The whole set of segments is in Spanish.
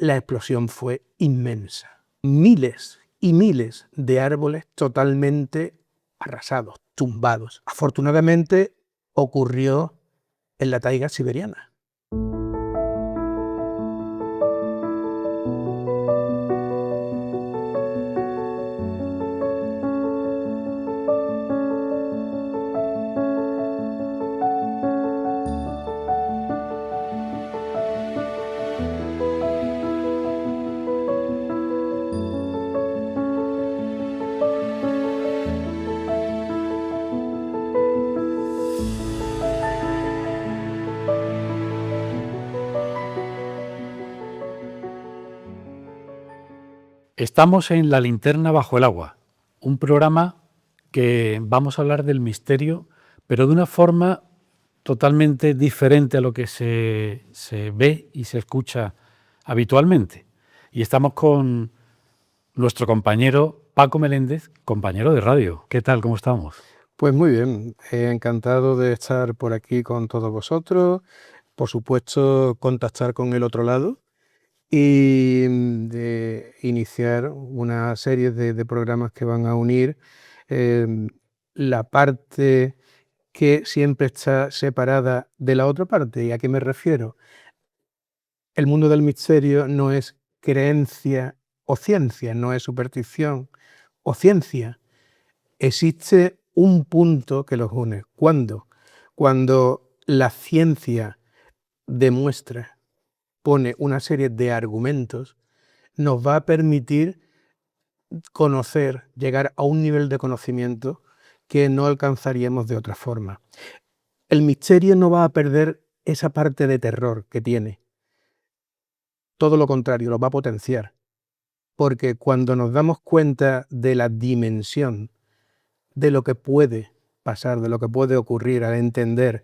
la explosión fue inmensa. Miles y miles de árboles totalmente arrasados, tumbados. Afortunadamente ocurrió en la taiga siberiana. Estamos en La Linterna bajo el agua, un programa que vamos a hablar del misterio, pero de una forma totalmente diferente a lo que se ve y se escucha habitualmente. Y estamos con nuestro compañero Paco Meléndez, compañero de radio. ¿Qué tal? ¿Cómo estamos? Pues muy bien, encantado de estar por aquí con todos vosotros, por supuesto contactar con el otro lado y de iniciar una serie de programas que van a unir la parte que siempre está separada de la otra parte. ¿Y a qué me refiero? El mundo del misterio no es creencia o ciencia, no es superstición o ciencia. Existe un punto que los une. ¿Cuándo? Cuando la ciencia demuestra, pone una serie de argumentos, nos va a permitir conocer, llegar a un nivel de conocimiento que no alcanzaríamos de otra forma. El misterio no va a perder esa parte de terror que tiene. Todo lo contrario, lo va a potenciar. Porque cuando nos damos cuenta de la dimensión de lo que puede pasar, de lo que puede ocurrir, al entender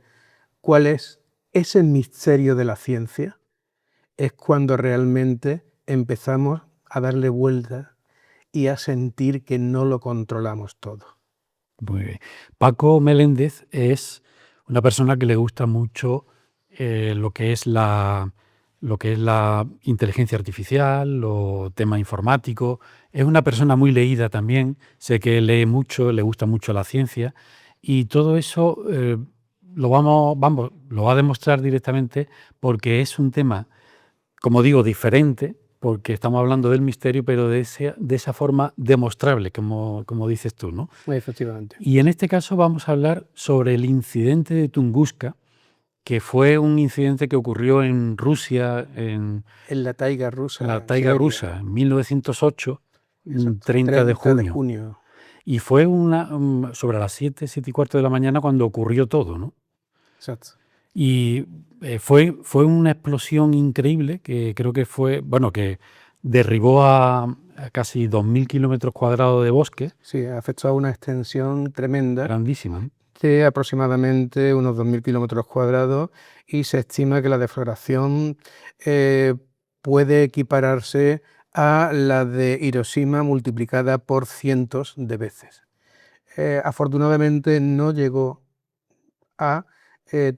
cuál es ese misterio de la ciencia, es cuando realmente empezamos a darle vuelta y a sentir que no lo controlamos todo. Muy bien. Paco Meléndez es una persona que le gusta mucho lo que es la inteligencia artificial, los temas informáticos. Es una persona muy leída también. Sé que lee mucho, le gusta mucho la ciencia y todo eso lo va a demostrar directamente porque es un tema, como digo, diferente, porque estamos hablando del misterio, pero de esa forma demostrable, como dices tú, ¿no? Efectivamente. Y en este caso vamos a hablar sobre el incidente de Tunguska, que fue un incidente que ocurrió en Rusia, en En la taiga rusa. la en taiga Siberia. rusa, en 1908, Exacto, 30 de junio. Y fue sobre las 7:15 de la mañana cuando ocurrió todo, ¿no? Exacto. Y fue una explosión increíble que creo que que derribó a casi 2.000 kilómetros cuadrados de bosque. Sí, afectó a una extensión tremenda Grandísima, ¿no? de aproximadamente unos 2.000 kilómetros cuadrados y se estima que la deflagración puede equipararse a la de Hiroshima multiplicada por cientos de veces. Afortunadamente no llegó a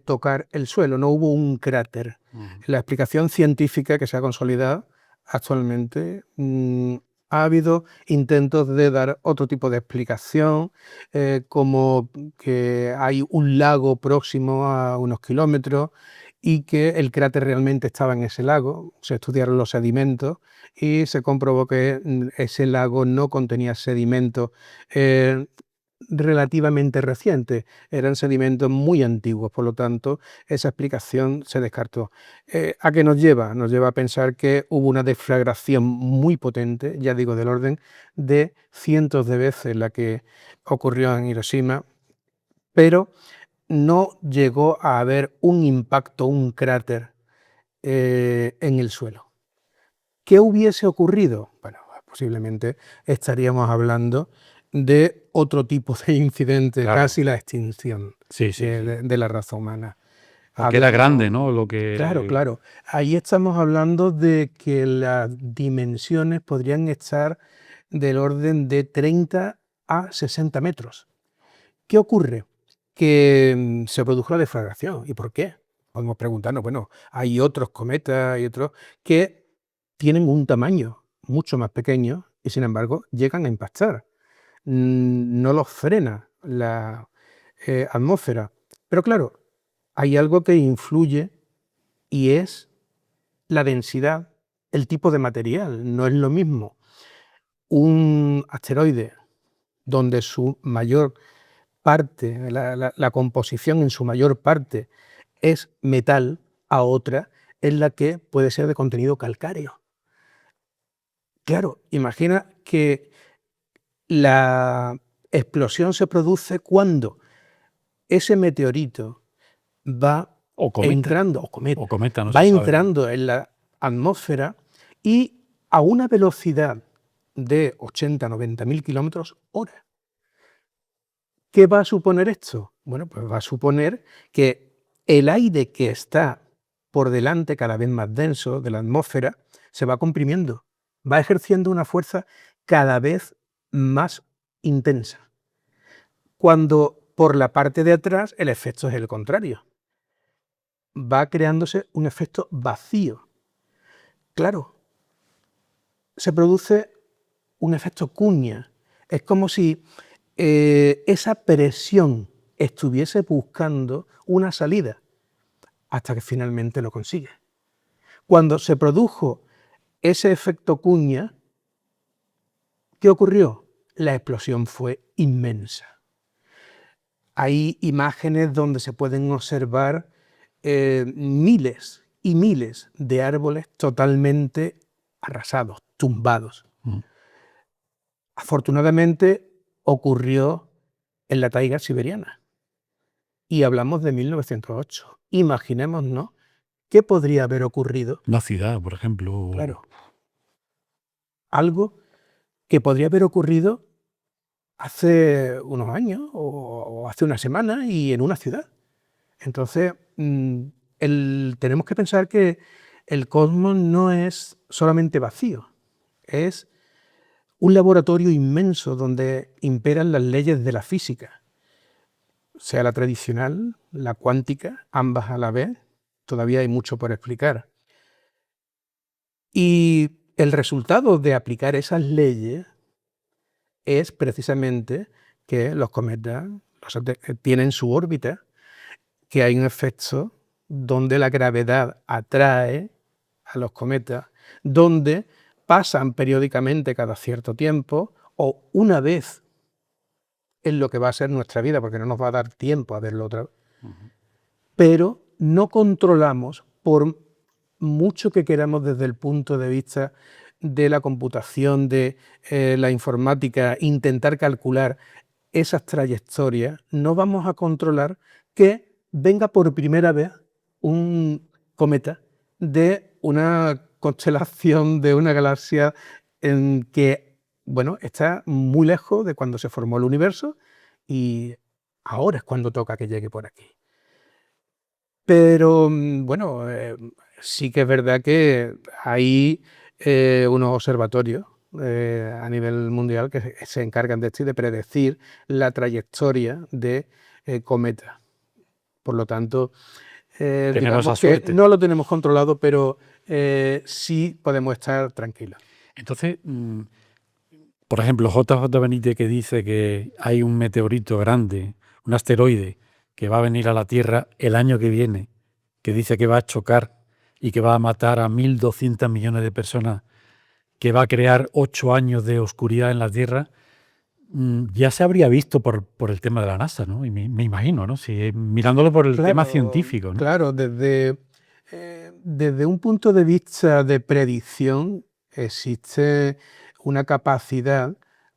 tocar el suelo, no hubo un cráter. La explicación científica que se ha consolidado actualmente, ha habido intentos de dar otro tipo de explicación, como que hay un lago próximo a unos kilómetros y que el cráter realmente estaba en ese lago. Se estudiaron los sedimentos y se comprobó que ese lago no contenía sedimentos relativamente recientes, eran sedimentos muy antiguos, por lo tanto, esa explicación se descartó. ¿A qué nos lleva? Nos lleva a pensar que hubo una deflagración muy potente, ya digo, del orden de cientos de veces la que ocurrió en Hiroshima, pero no llegó a haber un impacto, un cráter en el suelo. ¿Qué hubiese ocurrido? Bueno, posiblemente estaríamos hablando de otro tipo de incidente, Claro. casi la extinción Sí. de la raza humana. Porque era grande, ¿no? Lo que... Claro. Ahí estamos hablando de que las dimensiones podrían estar del orden de 30 a 60 metros. ¿Qué ocurre? Que se produjo la deflagración. ¿Y por qué? Podemos preguntarnos, bueno, hay otros cometas y otros que tienen un tamaño mucho más pequeño y sin embargo llegan a impactar. No los frena la atmósfera. Pero claro, hay algo que influye y es la densidad, el tipo de material. No es lo mismo un asteroide donde su mayor parte, la composición en su mayor parte es metal, a otra en la que puede ser de contenido calcáreo. Claro, imagina que la explosión se produce cuando ese meteorito va O cometa. entrando, O cometa, no va se sabe. entrando en la atmósfera y a una velocidad de 80-90.000 kilómetros hora. ¿Qué va a suponer esto? Bueno, pues va a suponer que el aire que está por delante, cada vez más denso, de la atmósfera, se va comprimiendo, va ejerciendo una fuerza cada vez más intensa. Cuando por la parte de atrás el efecto es el contrario. Va creándose un efecto vacío. Claro, se produce un efecto cuña. Es como si esa presión estuviese buscando una salida hasta que finalmente lo consigue. Cuando se produjo ese efecto cuña, ¿qué ocurrió? La explosión fue inmensa. Hay imágenes donde se pueden observar miles y miles de árboles totalmente arrasados, tumbados. Afortunadamente ocurrió en la taiga siberiana y hablamos de 1908. Imaginémonos qué podría haber ocurrido. Una ciudad, por ejemplo. Claro, algo que podría haber ocurrido hace unos años o hace una semana y en una ciudad. Entonces, tenemos que pensar que el cosmos no es solamente vacío, es un laboratorio inmenso donde imperan las leyes de la física, sea la tradicional, la cuántica, ambas a la vez. Todavía hay mucho por explicar. Y el resultado de aplicar esas leyes es precisamente que los cometas tienen su órbita, que hay un efecto donde la gravedad atrae a los cometas, donde pasan periódicamente cada cierto tiempo o una vez en lo que va a ser nuestra vida, porque no nos va a dar tiempo a verlo otra vez. Pero no controlamos, por mucho que queramos desde el punto de vista de la computación, de la informática, intentar calcular esas trayectorias, no vamos a controlar que venga por primera vez un cometa de una constelación, de una galaxia en que, bueno, está muy lejos de cuando se formó el universo y ahora es cuando toca que llegue por aquí. Pero bueno, sí que es verdad que hay unos observatorios a nivel mundial que se encargan de esto y de predecir la trayectoria de cometas. Por lo tanto, Tenemos digamos esa que suerte. no lo tenemos controlado, pero sí podemos estar tranquilos. Entonces, por ejemplo, JJ Benítez, que dice que hay un meteorito grande, un asteroide, que va a venir a la Tierra el año que viene, que dice que va a chocar y que va a matar a 1.200 millones de personas, que va a crear 8 años de oscuridad en la Tierra, ya se habría visto por el tema de la NASA, ¿no? Y me imagino, ¿no? Si, mirándolo por el tema Claro, científico, ¿no? claro, desde un punto de vista de predicción existe una capacidad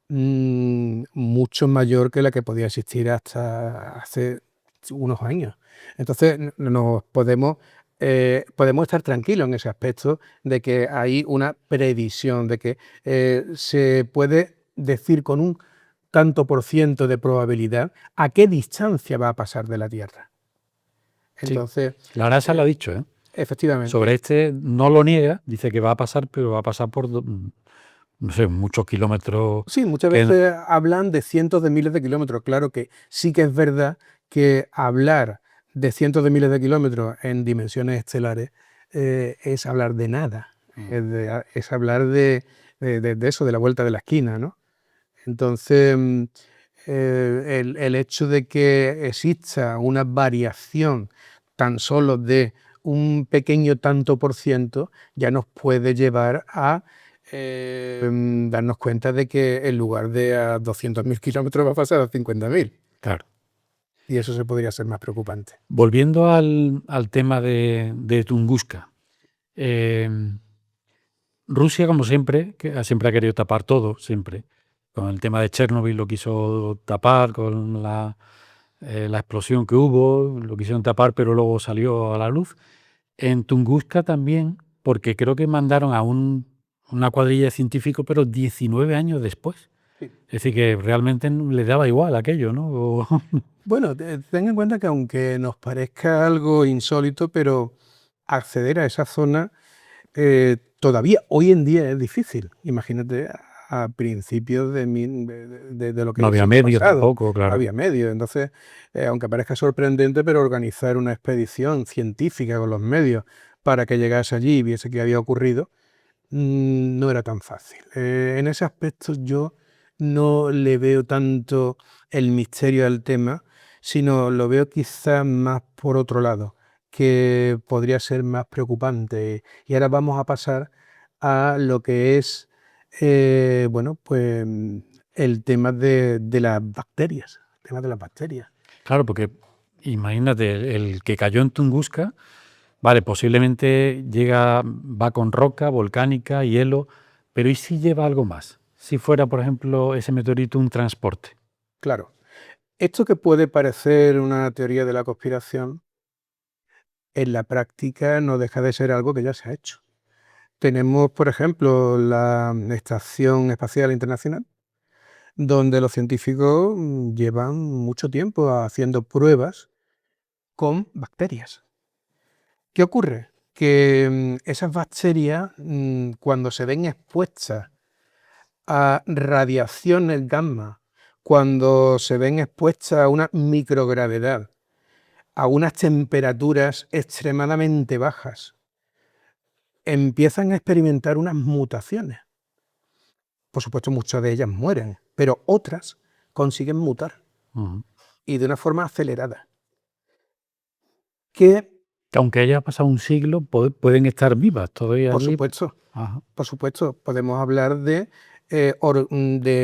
mucho mayor que la que podía existir hasta hace unos años. Entonces podemos estar tranquilos en ese aspecto de que hay una previsión, de que se puede decir con un tanto por ciento de probabilidad a qué distancia va a pasar de la Tierra. Sí, Entonces, la NASA lo ha dicho, ¿eh? efectivamente. Sobre este no lo niega, dice que va a pasar, pero va a pasar por, no sé, muchos kilómetros. Sí, muchas Que, veces hablan de cientos de miles de kilómetros. Claro que sí que es verdad que hablar de cientos de miles de kilómetros en dimensiones estelares es hablar de nada. Es hablar de eso, de la vuelta de la esquina, ¿no? Entonces, el hecho de que exista una variación tan solo de un pequeño tanto por ciento ya nos puede llevar a darnos cuenta de que en lugar de a 200.000 kilómetros va a pasar a 50.000. Claro. Y eso se podría ser más preocupante. Volviendo al tema de Tunguska, Rusia, como siempre, siempre ha querido tapar todo, siempre. Con el tema de Chernobyl lo quiso tapar, con la explosión que hubo, lo quisieron tapar, pero luego salió a la luz. En Tunguska también, porque creo que mandaron a una cuadrilla de científicos, pero 19 años después. Sí. Es decir, que realmente le daba igual aquello, ¿no? Bueno, ten en cuenta que aunque nos parezca algo insólito, pero acceder a esa zona todavía hoy en día es difícil. Imagínate a principios de lo que No es el había siglo medio pasado. tampoco, No claro. había medios. Entonces, aunque parezca sorprendente, pero organizar una expedición científica con los medios para que llegase allí y viese qué había ocurrido, no era tan fácil. En ese aspecto yo no le veo tanto el misterio al tema, sino lo veo quizás más por otro lado, que podría ser más preocupante. Y ahora vamos a pasar a lo que es, bueno, pues el tema de las bacterias, el tema de las bacterias. Claro, porque imagínate, el que cayó en Tunguska, vale, posiblemente va con roca volcánica, hielo, pero ¿y si lleva algo más? Si fuera, por ejemplo, ese meteorito un transporte. Claro, esto que puede parecer una teoría de la conspiración, en la práctica no deja de ser algo que ya se ha hecho. Tenemos, por ejemplo, la Estación Espacial Internacional, donde los científicos llevan mucho tiempo haciendo pruebas con bacterias. ¿Qué ocurre? Que esas bacterias, cuando se ven expuestas a radiaciones gamma, cuando se ven expuestas a una microgravedad, a unas temperaturas extremadamente bajas, empiezan a experimentar unas mutaciones. Por supuesto, muchas de ellas mueren, pero otras consiguen mutar Ujú. y de una forma acelerada. Que, Que aunque haya pasado un siglo, pueden estar vivas todavía por allí. supuesto, Ajá. podemos hablar de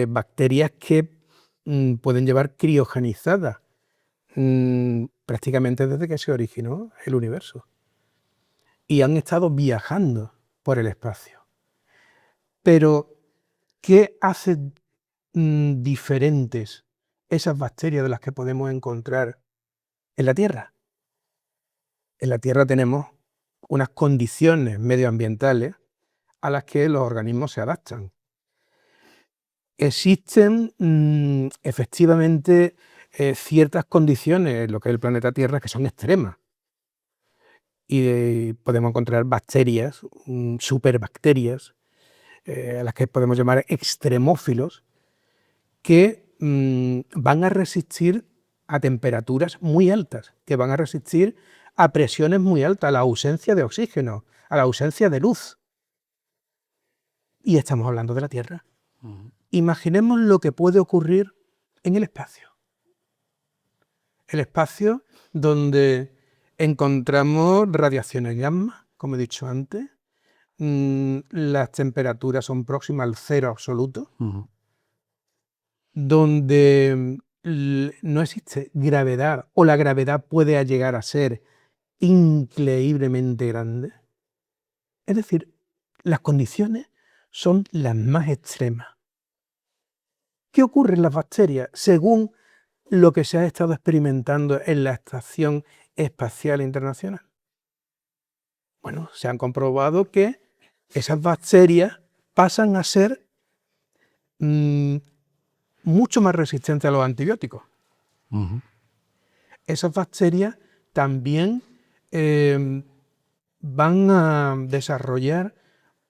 bacterias que pueden llevar criogenizadas prácticamente desde que se originó el universo. Y han estado viajando por el espacio. Pero, ¿qué hace diferentes esas bacterias de las que podemos encontrar en la Tierra? En la Tierra tenemos unas condiciones medioambientales a las que los organismos se adaptan. Existen efectivamente ciertas condiciones en lo que es el planeta Tierra que son extremas. Y podemos encontrar bacterias, superbacterias, a las que podemos llamar extremófilos, que van a resistir a temperaturas muy altas, que van a resistir a presiones muy altas, a la ausencia de oxígeno, a la ausencia de luz. Y estamos hablando de la Tierra. Ujú. Imaginemos lo que puede ocurrir en el espacio. El espacio donde encontramos radiaciones gamma, como he dicho antes, las temperaturas son próximas al cero absoluto, Ujú. donde no existe gravedad o la gravedad puede llegar a ser increíblemente grande. Es decir, las condiciones son las más extremas. ¿Qué ocurre en las bacterias según lo que se ha estado experimentando en la Estación Espacial Internacional? Bueno, se han comprobado que esas bacterias pasan a ser mucho más resistentes a los antibióticos. Ujú. Esas bacterias también van a desarrollar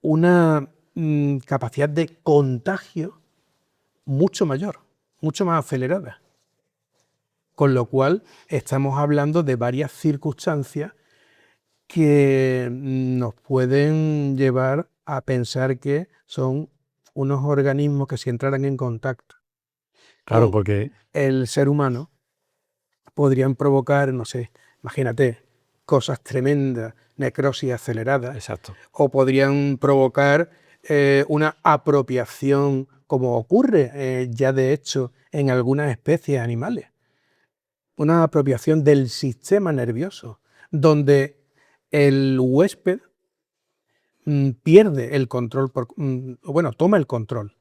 una capacidad de contagio mucho mayor, mucho más acelerada. Con lo cual estamos hablando de varias circunstancias que nos pueden llevar a pensar que son unos organismos que si entraran en contacto Claro, con porque el ser humano, podrían provocar, no sé, imagínate, cosas tremendas, necrosis acelerada, exacto. o podrían provocar una apropiación, como ocurre ya de hecho en algunas especies animales, una apropiación del sistema nervioso, donde el huésped pierde el control, bueno, toma el control.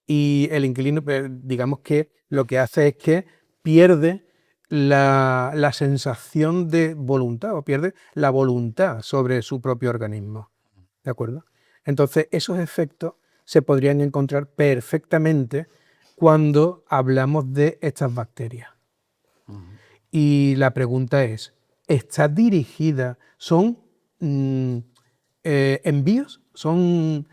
Y el inquilino, digamos que lo que hace es que pierde la sensación de voluntad o pierde la voluntad sobre su propio organismo. ¿De acuerdo? Entonces, esos efectos se podrían encontrar perfectamente cuando hablamos de estas bacterias. Y la pregunta es, ¿está dirigida? ¿Son envíos? ¿Son,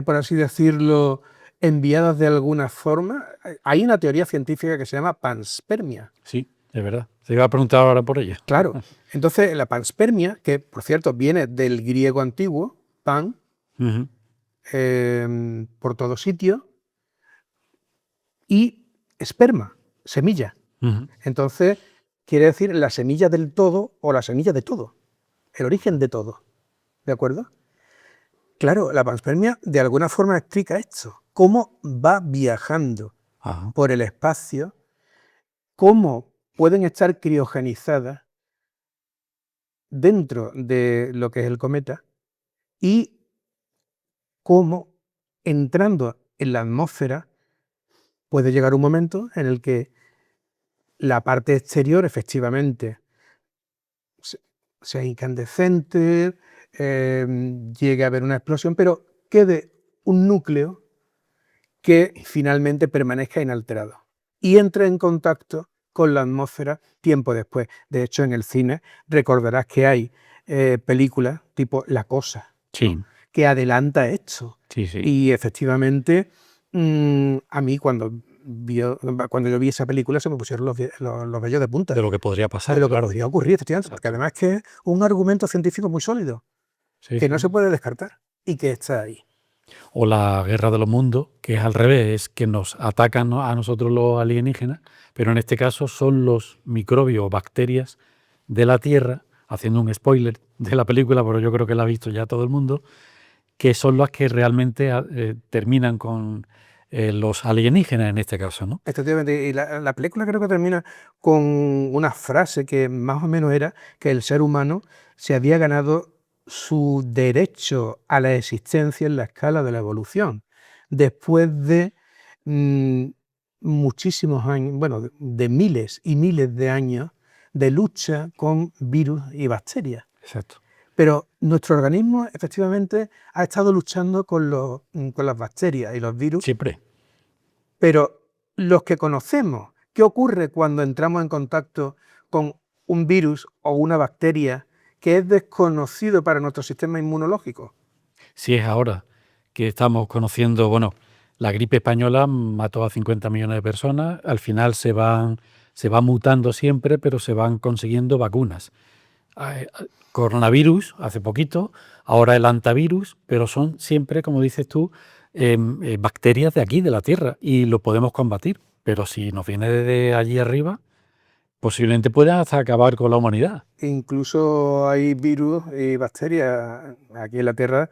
por así decirlo, enviadas de alguna forma? Hay una teoría científica que se llama panspermia. Sí, es verdad. Se iba a preguntar ahora por ella. Claro. Entonces, la panspermia, que por cierto viene del griego antiguo, pan, Ujú, por todo sitio, y esperma, semilla. ujú. Entonces, quiere decir la semilla del todo o la semilla de todo, el origen de todo. ¿De acuerdo? Claro, la panspermia de alguna forma explica esto, cómo va viajando Ajá. por el espacio, cómo pueden estar criogenizadas dentro de lo que es el cometa y cómo entrando en la atmósfera puede llegar un momento en el que la parte exterior efectivamente sea incandescente, llegue a haber una explosión, pero quede un núcleo que finalmente permanezca inalterado y entre en contacto con la atmósfera tiempo después. De hecho, en el cine recordarás que hay películas tipo La Cosa, ¿no?, Sí, que adelanta esto. sí, sí. Y efectivamente, a mí cuando yo vi esa película se me pusieron los vellos de punta De lo que podría de pasar, lo que claro. podría ocurrir, efectivamente, porque Exacto. además que es un argumento científico muy sólido, Sí, que no se sí. puede descartar y que está ahí. O la guerra de los mundos, que es al revés, es que nos atacan a nosotros los alienígenas, pero en este caso son los microbios o bacterias de la Tierra, haciendo un spoiler de la película, pero yo creo que la ha visto ya todo el mundo, que son las que realmente terminan con los alienígenas en este caso, ¿no? Efectivamente, y la película creo que termina con una frase que más o menos era que el ser humano se había ganado su derecho a la existencia en la escala de la evolución, después de mm, muchísimos años, bueno, de miles y miles de años de lucha con virus y bacterias. Exacto. Pero nuestro organismo efectivamente ha estado luchando con las bacterias y los virus, Siempre. pero los que conocemos, ¿qué ocurre cuando entramos en contacto con un virus o una bacteria que es desconocido para nuestro sistema inmunológico? Si es ahora que estamos conociendo, bueno, la gripe española mató a 50 millones de personas, al final se va mutando siempre, pero se van consiguiendo vacunas. Coronavirus, hace poquito, ahora el antivirus, pero son siempre, como dices tú, bacterias de aquí, de la Tierra, y lo podemos combatir. Pero si nos viene de allí arriba, posiblemente pueda hasta acabar con la humanidad. Incluso hay virus y bacterias aquí en la Tierra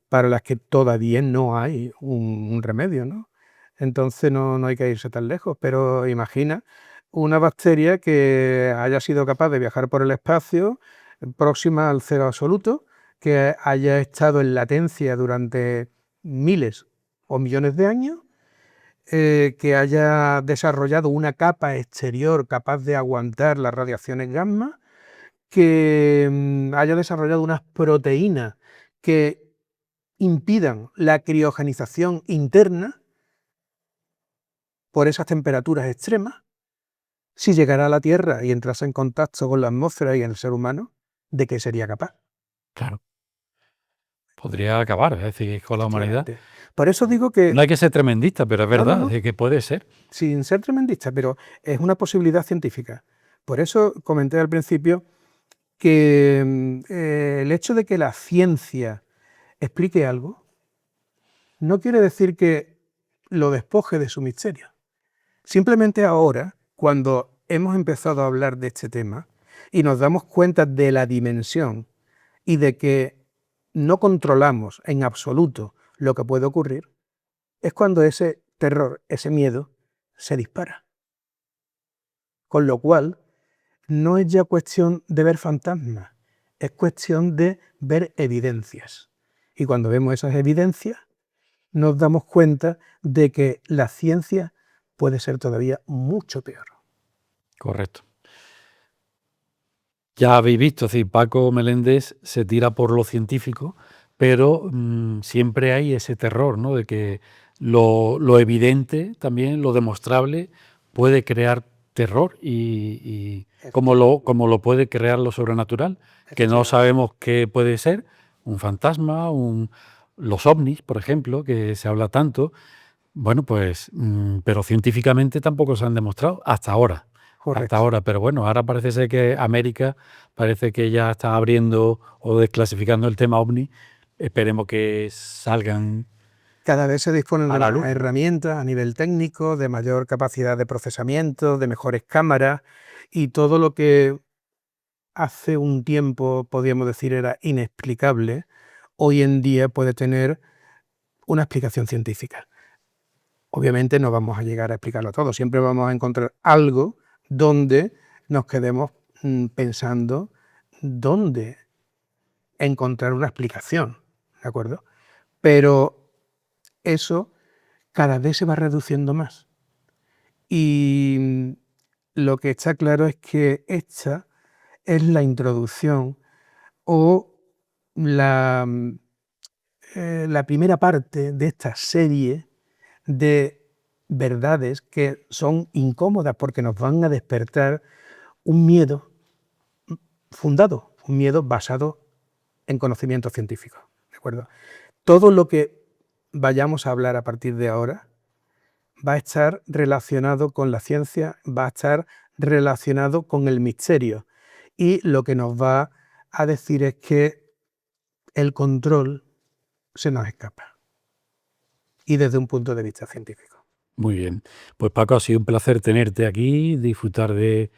para las que todavía no hay un remedio, ¿no? Entonces no hay que irse tan lejos, pero imagina una bacteria que haya sido capaz de viajar por el espacio próxima al cero absoluto, que haya estado en latencia durante miles o millones de años, que haya desarrollado una capa exterior capaz de aguantar las radiaciones gamma, que haya desarrollado unas proteínas que impidan la criogenización interna por esas temperaturas extremas. Si llegara a la Tierra y entrase en contacto con la atmósfera y el ser humano, ¿de qué sería capaz? Claro, podría acabar, es decir, con la humanidad. Efectivamente. Por eso digo No que, hay que ser tremendista, pero es no, no, verdad, no, de que puede ser. sin ser tremendista, pero es una posibilidad científica. Por eso comenté al principio que el hecho de que la ciencia explique algo, no quiere decir que lo despoje de su misterio. Simplemente ahora, cuando hemos empezado a hablar de este tema y nos damos cuenta de la dimensión y de que no controlamos en absoluto lo que puede ocurrir, es cuando ese terror, ese miedo, se dispara. Con lo cual, no es ya cuestión de ver fantasmas, es cuestión de ver evidencias. Y cuando vemos esas evidencias, nos damos cuenta de que la ciencia puede ser todavía mucho peor. Correcto. Ya habéis visto, es decir, Paco Meléndez se tira por lo científico, pero siempre hay ese terror, ¿no? De que lo evidente también, lo demostrable, puede crear terror y como lo puede crear lo sobrenatural, que no sabemos qué puede ser, un fantasma, los ovnis, por ejemplo, que se habla tanto. Bueno, pues, pero científicamente tampoco se han demostrado hasta ahora. Correcto. Hasta ahora, pero bueno, ahora parece ser que América parece que ya está abriendo o desclasificando el tema ovni. Esperemos que salgan. Cada vez se disponen A de la más luz. herramientas a nivel técnico, de mayor capacidad de procesamiento, de mejores cámaras, y todo lo que hace un tiempo, podríamos decir, era inexplicable, hoy en día puede tener una explicación científica. Obviamente no vamos a llegar a explicarlo todo, siempre vamos a encontrar algo donde nos quedemos pensando dónde encontrar una explicación, ¿de acuerdo? Pero eso cada vez se va reduciendo más. Y lo que está claro es que esta es la introducción o la primera parte de esta serie de verdades que son incómodas porque nos van a despertar un miedo fundado, un miedo basado en conocimientos científicos, ¿de acuerdo? Todo lo que vayamos a hablar a partir de ahora va a estar relacionado con la ciencia, va a estar relacionado con el misterio, y lo que nos va a decir es que el control se nos escapa, y desde un punto de vista científico. Muy bien. Pues Paco, ha sido un placer tenerte aquí, disfrutar de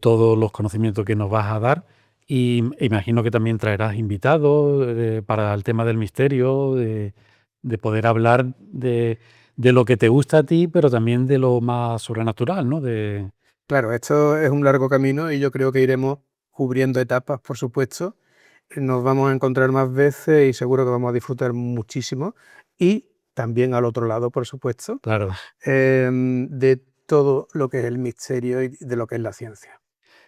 todos los conocimientos que nos vas a dar y imagino que también traerás invitados para el tema del misterio, de poder hablar de lo que te gusta a ti, pero también de lo más sobrenatural, ¿no? Claro, esto es un largo camino y yo creo que iremos cubriendo etapas, por supuesto. Nos vamos a encontrar más veces y seguro que vamos a disfrutar muchísimo. Y también al otro lado, por supuesto, Claro. de todo lo que es el misterio y de lo que es la ciencia.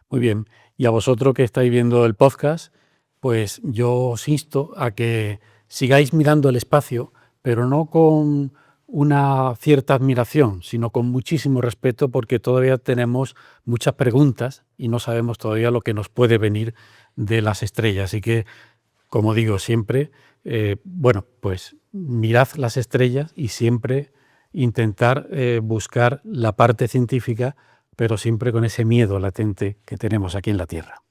Muy bien. Y a vosotros que estáis viendo el podcast, pues yo os insto a que sigáis mirando el espacio, pero no con una cierta admiración, sino con muchísimo respeto, porque todavía tenemos muchas preguntas y no sabemos todavía lo que nos puede venir de las estrellas. Así que, como digo siempre, bueno, pues mirad las estrellas y siempre intentar buscar la parte científica, pero siempre con ese miedo latente que tenemos aquí en la Tierra.